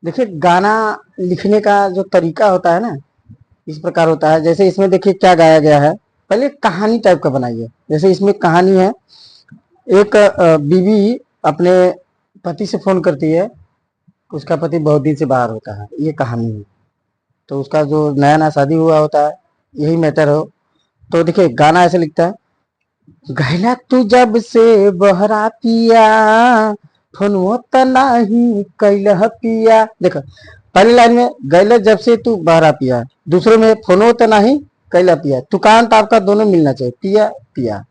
देखिए गाना लिखने का जो तरीका होता है ना, इस प्रकार होता है। जैसे इसमें देखिए क्या गाया गया है, पहले कहानी टाइप का बनाइए। जैसे इसमें कहानी है, एक बीवी अपने पति से फोन करती है, उसका पति बहुत दिन से बाहर होता है, ये कहानी है। तो उसका जो नया नया शादी हुआ होता है, यही मैटर हो। तो देखिए गाना ऐसे लिखता है, गहला तू जब से बहरा पिया, फोनवो त नाही कैलह पिया। देखो पहली लाइन में गैले जब से तू बहरा पिया, दूसरे में फोनो त नाही कैला पिया। तुकांत आपका दोनों मिलना चाहिए, पिया पिया।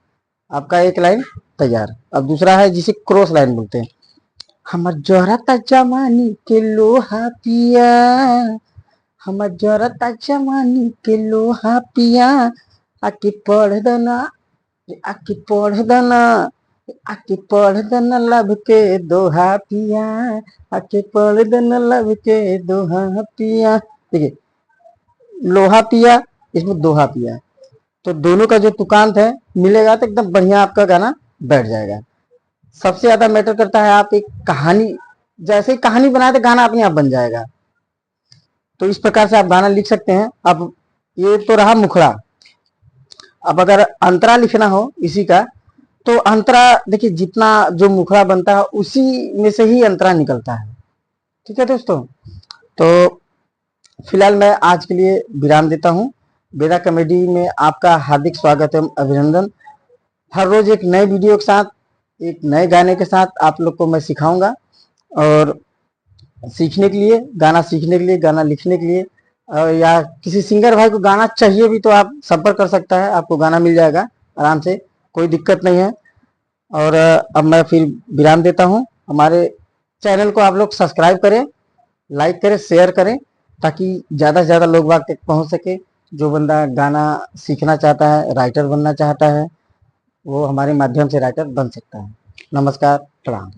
आपका एक लाइन तैयार। अब दूसरा है जिसे क्रॉस लाइन बोलते हैं, हमर जोरता जमानी के लोहा पिया, हमर जोरता जमानी के लोहा पिया, आके पढ़ देना, आके पढ़ देना, आके पढ़ देना लब के दोहा पिया, आके पढ़ देना लब के दोहा पिया। देखिए लोहा पिया, इसमें दोहा पिया, तो दोनों का जो तुकांत है मिलेगा तो एकदम बढ़िया आपका गाना बैठ जाएगा। सबसे ज्यादा मैटर करता है आप एक कहानी, जैसे ही कहानी बनाए तो गाना अपने आप बन जाएगा। तो इस प्रकार से आप गाना लिख सकते हैं। अब ये तो रहा मुखड़ा। अब अगर अंतरा लिखना हो इसी का, तो अंतरा देखिए जितना जो मुखड़ा बनता है उसी में से ही अंतरा निकलता है। ठीक है दोस्तों, तो फिलहाल मैं आज के लिए विराम देता हूँ। वेदा कॉमेडी में आपका हार्दिक स्वागत एवं अभिनंदन। हर रोज एक नए वीडियो के साथ, एक नए गाने के साथ आप लोग को मैं सिखाऊंगा। और सीखने के लिए, गाना सीखने के लिए, गाना लिखने के लिए, या किसी सिंगर भाई को गाना चाहिए भी तो आप संपर्क कर सकता है, आपको गाना मिल जाएगा आराम से, कोई दिक्कत नहीं है। और अब मैं फिर विराम देता हूँ। हमारे चैनल को आप लोग सब्सक्राइब करें, लाइक करें, शेयर करें, ताकि ज़्यादा से ज़्यादा लोग तक पहुँच सके। जो बंदा गाना सीखना चाहता है, राइटर बनना चाहता है, वो हमारे माध्यम से राइटर बन सकता है। नमस्कार, प्रणाम।